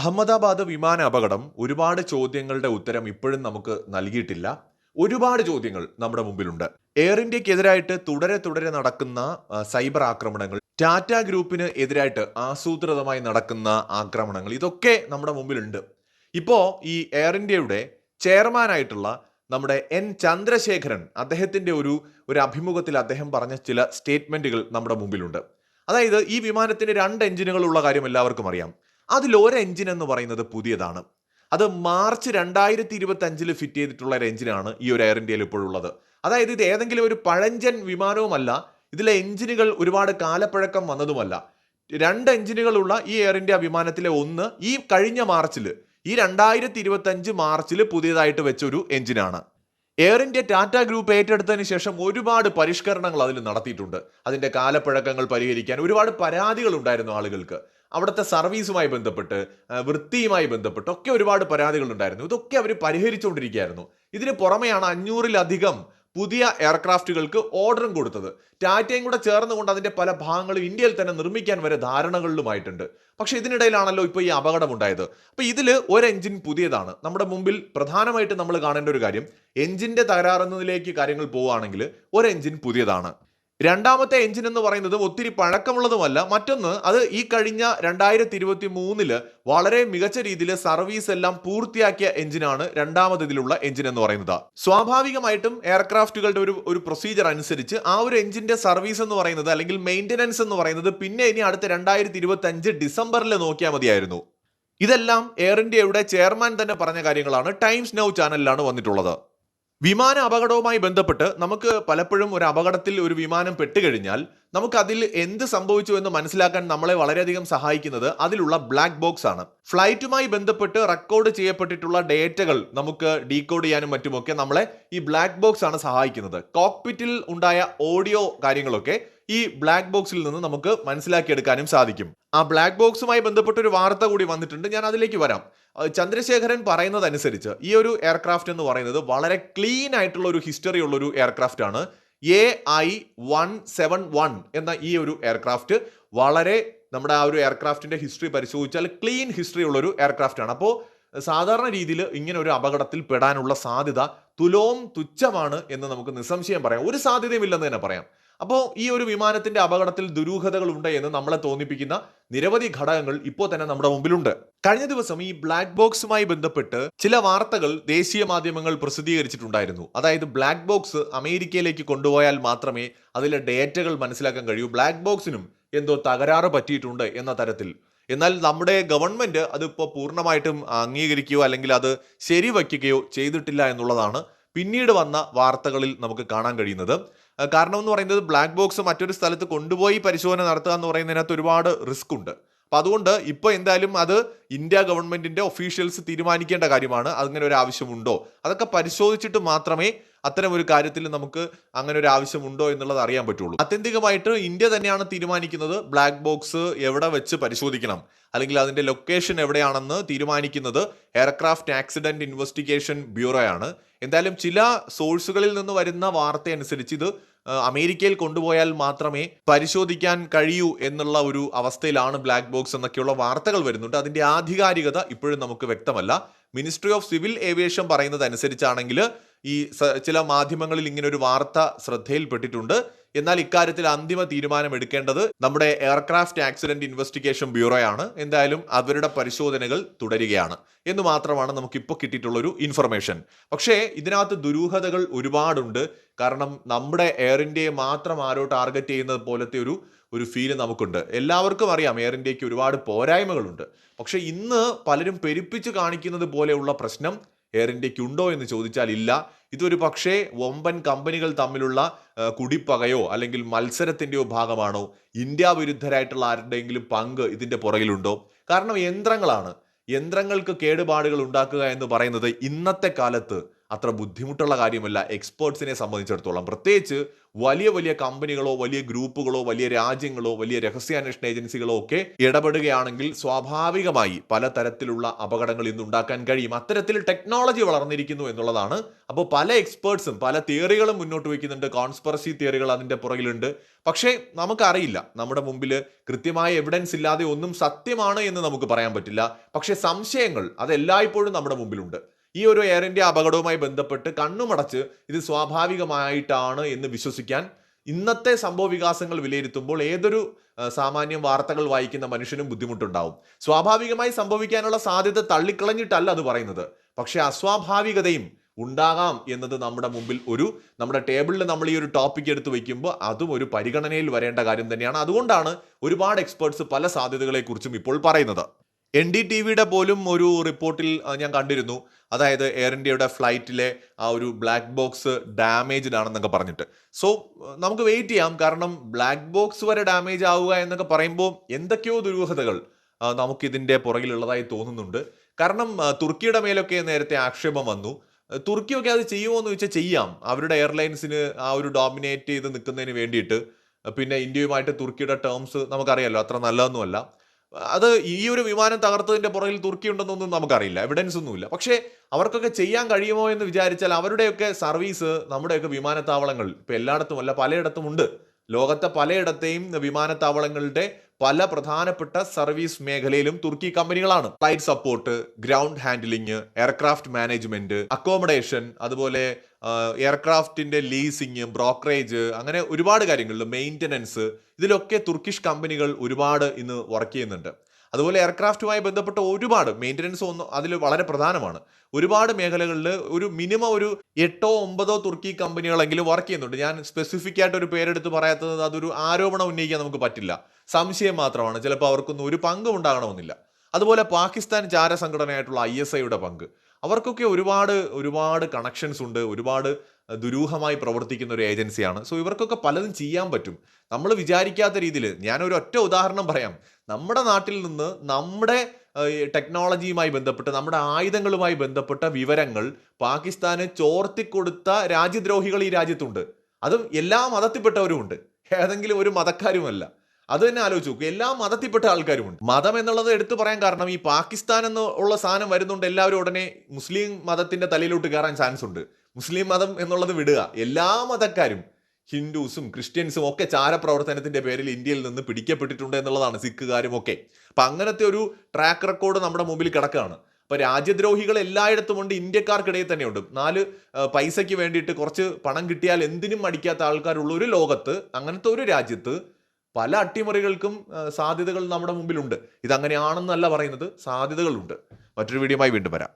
അഹമ്മദാബാദ് വിമാന അപകടം ഒരുപാട് ചോദ്യങ്ങളുടെ ഉത്തരം ഇപ്പോഴും നമുക്ക് നൽകിയിട്ടില്ല. ഒരുപാട് ചോദ്യങ്ങൾ നമ്മുടെ മുമ്പിലുണ്ട്. എയർ ഇന്ത്യക്കെതിരായിട്ട് തുടരെ തുടരെ നടക്കുന്ന സൈബർ ആക്രമണങ്ങൾ, ടാറ്റ ഗ്രൂപ്പിന് എതിരായിട്ട് ആസൂത്രിതമായി നടക്കുന്ന ആക്രമണങ്ങൾ, ഇതൊക്കെ നമ്മുടെ മുമ്പിലുണ്ട്. ഇപ്പോ ഈ എയർ ഇന്ത്യയുടെ ചെയർമാനായിട്ടുള്ള നമ്മുടെ എൻ ചന്ദ്രശേഖരൻ, അദ്ദേഹത്തിന്റെ ഒരു അഭിമുഖത്തിൽ അദ്ദേഹം പറഞ്ഞ ചില സ്റ്റേറ്റ്മെന്റുകൾ നമ്മുടെ മുമ്പിലുണ്ട്. അതായത് ഈ വിമാനത്തിന് 2 എഞ്ചിനുകൾ ഉള്ള കാര്യം എല്ലാവർക്കും അറിയാം. അതിൽ ഒരു എഞ്ചിൻ എന്ന് പറയുന്നത് പുതിയതാണ്. അത് മാർച്ച് 2025 ഫിറ്റ് ചെയ്തിട്ടുള്ള ഒരു എഞ്ചിനാണ് ഈ ഒരു എയർ ഇന്ത്യയിൽ ഇപ്പോഴുള്ളത്. അതായത് ഇത് ഏതെങ്കിലും ഒരു പഴഞ്ചൻ വിമാനവുമല്ല, ഇതിലെ എഞ്ചിനുകൾ ഒരുപാട് കാലപ്പഴക്കം വന്നതുമല്ല. 2 എഞ്ചിനുകളുള്ള ഈ എയർ ഇന്ത്യ വിമാനത്തിലെ ഒന്ന് ഈ കഴിഞ്ഞ മാർച്ചിൽ, ഈ 2025 മാർച്ചിൽ പുതിയതായിട്ട് വെച്ചൊരു എഞ്ചിനാണ്. എയർ ഇന്ത്യ ടാറ്റ ഗ്രൂപ്പ് ഏറ്റെടുത്തതിന് ശേഷം ഒരുപാട് പരിഷ്കരണങ്ങൾ അതിൽ നടത്തിയിട്ടുണ്ട്. അതിന്റെ കാലപ്പഴക്കങ്ങൾ പരിഹരിക്കാൻ ഒരുപാട് പരാതികൾ ഉണ്ടായിരുന്നു ആളുകൾക്ക്. അവിടുത്തെ സർവീസുമായി ബന്ധപ്പെട്ട്, വൃത്തിയുമായി ബന്ധപ്പെട്ട് ഒക്കെ ഒരുപാട് പരാതികൾ ഉണ്ടായിരുന്നു. ഇതൊക്കെ അവർ പരിഹരിച്ചുകൊണ്ടിരിക്കുകയായിരുന്നു. ഇതിന് പുറമെയാണ് 500-ലധികം പുതിയ എയർക്രാഫ്റ്റുകൾക്ക് ഓർഡറും കൊടുത്തത്. ടാറ്റയും കൂടെ ചേർന്നുകൊണ്ട് അതിന്റെ പല ഭാഗങ്ങളും ഇന്ത്യയിൽ തന്നെ നിർമ്മിക്കാൻ വരെ ധാരണകളിലുമായിട്ടുണ്ട്. പക്ഷെ ഇതിനിടയിലാണല്ലോ ഇപ്പോൾ ഈ അപകടം ഉണ്ടായത്. അപ്പൊ ഇതിൽ ഒരു എഞ്ചിൻ പുതിയതാണ്. നമ്മുടെ മുമ്പിൽ പ്രധാനമായിട്ട് നമ്മൾ കാണേണ്ട ഒരു കാര്യം, എഞ്ചിന്റെ തകരാറുന്നതിലേക്ക് കാര്യങ്ങൾ പോവുകയാണെങ്കിൽ ഒരു എഞ്ചിൻ പുതിയതാണ്. രണ്ടാമത്തെ എഞ്ചിൻ എന്ന് പറയുന്നത് ഒത്തിരി പഴക്കമുള്ളതുമല്ല. മറ്റൊന്ന്, അത് ഈ കഴിഞ്ഞ 2023 വളരെ മികച്ച രീതിയിൽ സർവീസ് എല്ലാം പൂർത്തിയാക്കിയ എഞ്ചിനാണ് രണ്ടാമത് ഇതിലുള്ള എഞ്ചിൻ എന്ന് പറയുന്നത്. സ്വാഭാവികമായിട്ടും എയർക്രാഫ്റ്റുകളുടെ ഒരു പ്രൊസീജിയർ അനുസരിച്ച് ആ ഒരു എഞ്ചിന്റെ സർവീസ് എന്ന് പറയുന്നത്, അല്ലെങ്കിൽ മെയിൻ്റനൻസ് എന്ന് പറയുന്നത്, പിന്നെ ഇനി അടുത്ത 2025 ഡിസംബറിൽ നോക്കിയാൽ മതിയായിരുന്നു. ഇതെല്ലാം എയർ ഇന്ത്യയുടെ ചെയർമാൻ തന്നെ പറഞ്ഞ കാര്യങ്ങളാണ്. ടൈംസ് നൗ ചാനലിലാണ് വന്നിട്ടുള്ളത്. വിമാന അപകടവുമായി ബന്ധപ്പെട്ട് നമുക്ക് പലപ്പോഴും ഒരു അപകടത്തിൽ ഒരു വിമാനം പെട്ടുകഴിഞ്ഞാൽ നമുക്ക് അതിൽ എന്ത് സംഭവിച്ചു എന്ന് മനസ്സിലാക്കാൻ നമ്മളെ വളരെയധികം സഹായിക്കുന്നത് അതിലുള്ള ബ്ലാക്ക് ബോക്സ് ആണ്. ഫ്ലൈറ്റുമായി ബന്ധപ്പെട്ട് റെക്കോർഡ് ചെയ്യപ്പെട്ടിട്ടുള്ള ഡേറ്റകൾ നമുക്ക് ഡീകോഡ് ചെയ്യാനും മറ്റുമൊക്കെ നമ്മളെ ഈ ബ്ലാക്ക് ബോക്സ് ആണ് സഹായിക്കുന്നത്. കോക്പിറ്റിൽ ഉണ്ടായ ഓഡിയോ കാര്യങ്ങളൊക്കെ ഈ ബ്ലാക്ക് ബോക്സിൽ നിന്ന് നമുക്ക് മനസ്സിലാക്കിയെടുക്കാനും സാധിക്കും. ആ ബ്ലാക്ക് ബോക്സുമായി ബന്ധപ്പെട്ട ഒരു വാർത്ത കൂടി വന്നിട്ടുണ്ട്, ഞാൻ അതിലേക്ക് വരാം. ചന്ദ്രശേഖരൻ പറയുന്നത് അനുസരിച്ച് ഈ ഒരു എയർക്രാഫ്റ്റ് എന്ന് പറയുന്നത് വളരെ ക്ലീൻ ആയിട്ടുള്ള ഒരു ഹിസ്റ്ററി ഉള്ള ഒരു എയർക്രാഫ്റ്റ് ആണ്. AI-171 എന്ന ഈ ഒരു എയർക്രാഫ്റ്റ് വളരെ, നമ്മുടെ ആ ഒരു എയർക്രാഫ്റ്റിന്റെ ഹിസ്റ്ററി പരിശോധിച്ചാൽ ക്ലീൻ ഹിസ്റ്ററി ഉള്ള ഒരു എയർക്രാഫ്റ്റ് ആണ്. അപ്പോൾ സാധാരണ രീതിയിൽ ഇങ്ങനെ ഒരു അപകടത്തിൽ പെടാനുള്ള സാധ്യത തുച്ഛമാണ് എന്ന് നമുക്ക് നിസ്സംശയം പറയാം. ഒരു സാധ്യതയും ഇല്ലെന്ന് തന്നെ പറയാം. അപ്പോൾ ഈ ഒരു വിമാനത്തിന്റെ അപകടത്തിൽ ദുരൂഹതകൾ ഉണ്ട് എന്ന് നമ്മളെ തോന്നിപ്പിക്കുന്ന നിരവധി ഘടകങ്ങൾ ഇപ്പോൾ തന്നെ നമ്മുടെ മുമ്പിലുണ്ട്. കഴിഞ്ഞ ദിവസം ഈ ബ്ലാക്ക് ബോക്സുമായി ബന്ധപ്പെട്ട് ചില വാർത്തകൾ ദേശീയ മാധ്യമങ്ങൾ പ്രസിദ്ധീകരിച്ചിട്ടുണ്ടായിരുന്നു. അതായത് ബ്ലാക്ക് ബോക്സ് അമേരിക്കയിലേക്ക് കൊണ്ടുപോയാൽ മാത്രമേ അതിലെ ഡേറ്റകൾ മനസ്സിലാക്കാൻ കഴിയൂ, ബ്ലാക്ക് ബോക്സിനും എന്തോ തകരാറ് പറ്റിയിട്ടുണ്ട് എന്ന തരത്തിൽ. എന്നാൽ നമ്മുടെ ഗവൺമെന്റ് അതിപ്പോൾ പൂർണ്ണമായിട്ടും അംഗീകരിക്കുകയോ അല്ലെങ്കിൽ അത് ശരിവയ്ക്കുകയോ ചെയ്തിട്ടില്ല എന്നുള്ളതാണ് പിന്നീട് വന്ന വാർത്തകളിൽ നമുക്ക് കാണാൻ കഴിയുന്നത്. കാരണം എന്ന് പറയുന്നത്, ബ്ലാക്ക് ബോക്സ് മറ്റൊരു സ്ഥലത്ത് കൊണ്ടുപോയി പരിശോധന നടത്തുക എന്ന് പറയുന്നതിനകത്ത് ഒരുപാട് റിസ്ക് ഉണ്ട്. അപ്പം അതുകൊണ്ട് ഇപ്പോൾ എന്തായാലും അത് ഇന്ത്യ ഗവൺമെന്റിന്റെ ഒഫീഷ്യൽസ് തീരുമാനിക്കേണ്ട കാര്യമാണ്. അങ്ങനെ ഒരു ആവശ്യമുണ്ടോ, അതൊക്കെ പരിശോധിച്ചിട്ട് മാത്രമേ അത്തരം ഒരു കാര്യത്തിൽ നമുക്ക് അങ്ങനെ ഒരു ആവശ്യമുണ്ടോ എന്നുള്ളത് അറിയാൻ പറ്റുള്ളൂ. ആത്യന്തികമായിട്ട് ഇന്ത്യ തന്നെയാണ് തീരുമാനിക്കുന്നത് ബ്ലാക്ക് ബോക്സ് എവിടെ വെച്ച് പരിശോധിക്കണം, അല്ലെങ്കിൽ അതിന്റെ ലൊക്കേഷൻ എവിടെയാണെന്ന് തീരുമാനിക്കുന്നത് എയർക്രാഫ്റ്റ് ആക്സിഡന്റ് ഇൻവെസ്റ്റിഗേഷൻ ബ്യൂറോയാണ്. എന്തായാലും ചില സോഴ്സുകളിൽ നിന്ന് വരുന്ന വാർത്ത അനുസരിച്ച് ഇത് അമേരിക്കയിൽ കൊണ്ടുപോയാൽ മാത്രമേ പരിശോധിക്കാൻ കഴിയൂ എന്നുള്ള ഒരു അവസ്ഥയിലാണ് ബ്ലാക്ക് ബോക്സ് എന്നൊക്കെയുള്ള വാർത്തകൾ വരുന്നുണ്ട്. അതിന്റെ ആധികാരികത ഇപ്പോഴും നമുക്ക് വ്യക്തമല്ല. മിനിസ്ട്രി ഓഫ് സിവിൽ ഏവിയേഷൻ പറയുന്നത് അനുസരിച്ചാണെങ്കിൽ ഈ ചില മാധ്യമങ്ങളിൽ ഇങ്ങനെ ഒരു വാർത്ത ശ്രദ്ധയിൽപ്പെട്ടിട്ടുണ്ട്. എന്നാൽ ഇക്കാര്യത്തിൽ അന്തിമ തീരുമാനം എടുക്കേണ്ടത് നമ്മുടെ എയർക്രാഫ്റ്റ് ആക്സിഡന്റ് ഇൻവെസ്റ്റിഗേഷൻ ബ്യൂറോയാണ്. എന്തായാലും അവരുടെ പരിശോധനകൾ തുടരുകയാണ് എന്ന് മാത്രമാണ് നമുക്കിപ്പോൾ കിട്ടിയിട്ടുള്ളൊരു ഇൻഫർമേഷൻ. പക്ഷേ ഇതിനകത്ത് ദുരൂഹതകൾ ഒരുപാടുണ്ട്. കാരണം നമ്മുടെ എയർ ഇന്ത്യയെ മാത്രം ആരോ ടാർഗറ്റ് ചെയ്യുന്നത് പോലത്തെ ഒരു ഫീല് നമുക്കുണ്ട്. എല്ലാവർക്കും അറിയാം എയർ ഇന്ത്യക്ക് ഒരുപാട് പോരായ്മകളുണ്ട്. പക്ഷെ ഇന്ന് പലരും പെരുപ്പിച്ച് കാണിക്കുന്നത് പോലെയുള്ള പ്രശ്നം എയർ ഇന്ത്യക്ക് ഉണ്ടോ എന്ന് ചോദിച്ചാൽ ഇല്ല. ഇതൊരു പക്ഷേ വമ്പൻ കമ്പനികൾ തമ്മിലുള്ള കുടിപ്പകയോ അല്ലെങ്കിൽ മത്സരത്തിന്റെയോ ഭാഗമാണോ? ഇന്ത്യ വിരുദ്ധരായിട്ടുള്ള ആരുടെയെങ്കിലും പങ്ക് ഇതിന്റെ പുറകിലുണ്ടോ? കാരണം യന്ത്രങ്ങൾക്ക് കേടുപാടുകൾ ഉണ്ടാക്കുക എന്ന് പറയുന്നത് ഇന്നത്തെ കാലത്ത് അത്ര ബുദ്ധിമുട്ടുള്ള കാര്യമല്ല എക്സ്പേർട്സിനെ സംബന്ധിച്ചിടത്തോളം. പ്രത്യേകിച്ച് വലിയ വലിയ കമ്പനികളോ വലിയ ഗ്രൂപ്പുകളോ വലിയ രാജ്യങ്ങളോ വലിയ രഹസ്യാന്വേഷണ ഏജൻസികളോ ഒക്കെ ഇടപെടുകയാണെങ്കിൽ സ്വാഭാവികമായി പലതരത്തിലുള്ള അപകടങ്ങൾ ഇന്ന് ഉണ്ടാക്കാൻ കഴിയും. അത്തരത്തിൽ ടെക്നോളജി വളർന്നിരിക്കുന്നു എന്നുള്ളതാണ്. അപ്പോൾ പല എക്സ്പേർട്സും പല തിയറികളും മുന്നോട്ട് വയ്ക്കുന്നുണ്ട്. കോൺസ്പിറസി തിയറികൾ അതിന്റെ പുറകിലുണ്ട്. പക്ഷേ നമുക്കറിയില്ല, നമ്മുടെ മുമ്പിൽ കൃത്യമായ എവിഡൻസ് ഇല്ലാതെ ഒന്നും സത്യമാണ് എന്ന് നമുക്ക് പറയാൻ പറ്റില്ല. പക്ഷേ സംശയങ്ങൾ അത് എല്ലായ്പ്പോഴും നമ്മുടെ മുമ്പിലുണ്ട്. ഈ ഒരു എയർ ഇന്ത്യ അപകടവുമായി ബന്ധപ്പെട്ട് കണ്ണുമടച്ച് ഇത് സ്വാഭാവികമായിട്ടാണ് എന്ന് വിശ്വസിക്കാൻ ഇന്നത്തെ സംഭവ വികാസങ്ങൾ വിലയിരുത്തുമ്പോൾ ഏതൊരു സാമാന്യം വാർത്തകൾ വായിക്കുന്ന മനുഷ്യനും ബുദ്ധിമുട്ടുണ്ടാവും. സ്വാഭാവികമായി സംഭവിക്കാനുള്ള സാധ്യത തള്ളിക്കളഞ്ഞിട്ടല്ല അത് പറയുന്നത്. പക്ഷെ അസ്വാഭാവികതയും ഉണ്ടാകാം എന്നത് നമ്മുടെ മുമ്പിൽ നമ്മുടെ ടേബിളിൽ നമ്മൾ ഈ ഒരു ടോപ്പിക് എടുത്ത് വയ്ക്കുമ്പോൾ അതും ഒരു പരിഗണനയിൽ വരേണ്ട കാര്യം തന്നെയാണ്. അതുകൊണ്ടാണ് ഒരുപാട് എക്സ്പേർട്സ് പല സാധ്യതകളെക്കുറിച്ചും ഇപ്പോൾ പറയുന്നത്. NDTVയുടെ പോലും ഒരു റിപ്പോർട്ടിൽ ഞാൻ കണ്ടിരുന്നു, അതായത് എയർ ഇന്ത്യയുടെ ഫ്ലൈറ്റിലെ ആ ഒരു ബ്ലാക്ക് ബോക്സ് ഡാമേജ്ഡ് ആണെന്നൊക്കെ പറഞ്ഞിട്ട്. സോ നമുക്ക് വെയിറ്റ് ചെയ്യാം. കാരണം ബ്ലാക്ക് ബോക്സ് വരെ ഡാമേജ് ആവുക എന്നൊക്കെ പറയുമ്പോൾ എന്തൊക്കെയോ ദുരൂഹതകൾ നമുക്കിതിൻ്റെ പുറകിലുള്ളതായി തോന്നുന്നുണ്ട്. കാരണം തുർക്കിയുടെ മേലൊക്കെ നേരത്തെ ആക്ഷേപം വന്നു. തുർക്കിയൊക്കെ അത് ചെയ്യുമോ എന്ന് ചോദിച്ചാൽ ചെയ്യാം. അവരുടെ എയർലൈൻസിന് ആ ഒരു ഡോമിനേറ്റ് ചെയ്ത് നിൽക്കുന്നതിന് വേണ്ടിയിട്ട്. പിന്നെ ഇന്ത്യയുമായിട്ട് തുർക്കിയുടെ ടേംസ് നമുക്കറിയാലോ, അത്ര നല്ലതൊന്നുമല്ല. അത് ഈ ഒരു വിമാനം തകർത്തതിന്റെ പുറകിൽ തുർക്കി ഉണ്ടെന്നൊന്നും നമുക്കറിയില്ല, എവിഡൻസ് ഒന്നുമില്ല. പക്ഷേ അവർക്കൊക്കെ ചെയ്യാൻ കഴിയുമോ എന്ന് വിചാരിച്ചാൽ അവരുടെയൊക്കെ സർവീസ് നമ്മുടെയൊക്കെ വിമാനത്താവളങ്ങൾ ഇപ്പൊ എല്ലായിടത്തും അല്ല പലയിടത്തും ഉണ്ട്. ലോകത്തെ പലയിടത്തെയും വിമാനത്താവളങ്ങളുടെ പല പ്രധാനപ്പെട്ട സർവീസ് മേഖലയിലും തുർക്കി കമ്പനികളാണ്. Flight support, ground handling, aircraft management, accommodation, അതുപോലെ എയർക്രാഫ്റ്റിന്റെ ലീസിങ്, ബ്രോക്കറേജ്, അങ്ങനെ ഒരുപാട് കാര്യങ്ങളിൽ മെയിൻ്റനൻസ്, ഇതിലൊക്കെ തുർക്കിഷ് കമ്പനികൾ ഒരുപാട് ഇന്ന് വർക്ക് ചെയ്യുന്നുണ്ട്. അതുപോലെ എയർക്രാഫ്റ്റുമായി ബന്ധപ്പെട്ട ഒരുപാട് മെയിൻ്റനൻസ് അതിൽ വളരെ പ്രധാനമാണ്. ഒരുപാട് മേഖലകളിൽ ഒരു മിനിമം ഒരു 8-9 തുർക്കി കമ്പനികളെങ്കിലും വർക്ക് ചെയ്യുന്നുണ്ട്. ഞാൻ സ്പെസിഫിക് ആയിട്ട് ഒരു പേരെടുത്ത് പറയാത്തത് അതൊരു ആരോപണം ഉന്നയിക്കാൻ നമുക്ക് പറ്റില്ല, സംശയം മാത്രമാണ്. ചിലപ്പോൾ അവർക്കൊന്നും ഒരു പങ്കും ഉണ്ടാകണമെന്നില്ല. അതുപോലെ പാകിസ്ഥാൻ ചാര സംഘടനയായിട്ടുള്ള ISIയുടെ പങ്ക്, അവർക്കൊക്കെ ഒരുപാട് ഒരുപാട് കണക്ഷൻസ് ഉണ്ട്, ഒരുപാട് ദുരൂഹമായി പ്രവർത്തിക്കുന്ന ഒരു ഏജൻസിയാണ്. സോ ഇവർക്കൊക്കെ പലതും ചെയ്യാൻ പറ്റും നമ്മൾ വിചാരിക്കാത്ത രീതിയിൽ. ഞാനൊരു ഒറ്റ ഉദാഹരണം പറയാം. നമ്മുടെ നാട്ടിൽ നിന്ന് നമ്മുടെ ടെക്നോളജിയുമായി ബന്ധപ്പെട്ട് നമ്മുടെ ആയുധങ്ങളുമായി ബന്ധപ്പെട്ട വിവരങ്ങൾ പാകിസ്ഥാന് ചോർത്തിക്കൊടുത്ത രാജ്യദ്രോഹികൾ ഈ രാജ്യത്തുണ്ട്. അതും എല്ലാ മതത്തിൽപ്പെട്ടവരും ഉണ്ട്, ഏതെങ്കിലും ഒരു മതക്കാരുമല്ല. അത് തന്നെ ആലോചിച്ച് നോക്കുക, എല്ലാ മതത്തിൽപ്പെട്ട ആൾക്കാരുമുണ്ട്. മതം എന്നുള്ളത് എടുത്തു പറയാൻ കാരണം ഈ പാകിസ്ഥാൻ എന്നുള്ള സാധനം വരുന്നുണ്ട്, എല്ലാവരും ഉടനെ മുസ്ലിം മതത്തിന്റെ തലയിലോട്ട് കയറാൻ ചാൻസ് ഉണ്ട്. മുസ്ലിം മതം എന്നുള്ളത് വിടുക, എല്ലാ മതക്കാരും ഹിന്ദുസും ക്രിസ്ത്യൻസും ഒക്കെ ചാരപ്രവർത്തനത്തിന്റെ പേരിൽ ഇന്ത്യയിൽ നിന്ന് പിടിക്കപ്പെട്ടിട്ടുണ്ട് എന്നുള്ളതാണ്, സിഖുകാരും ഒക്കെ. അപ്പൊ അങ്ങനത്തെ ഒരു ട്രാക്ക് റെക്കോർഡ് നമ്മുടെ മുമ്പിൽ കിടക്കുകയാണ്. അപ്പൊ രാജ്യദ്രോഹികൾ എല്ലായിടത്തും ഉണ്ട്, ഇന്ത്യക്കാർക്കിടയിൽ തന്നെയുണ്ട്. 4 പൈസയ്ക്ക് വേണ്ടിയിട്ട് കുറച്ച് പണം കിട്ടിയാൽ എന്തിനും മടിക്കാത്ത ആൾക്കാരുള്ള ഒരു ലോകത്ത്, അങ്ങനത്തെ ഒരു രാജ്യത്ത് പല അട്ടിമറികൾക്കും സാധ്യതകൾ നമ്മുടെ മുമ്പിലുണ്ട്. ഇതങ്ങനെയാണെന്നല്ല പറയുന്നത്, സാധ്യതകളുണ്ട്. മറ്റൊരു വീഡിയോയുമായി വീണ്ടും വരാം.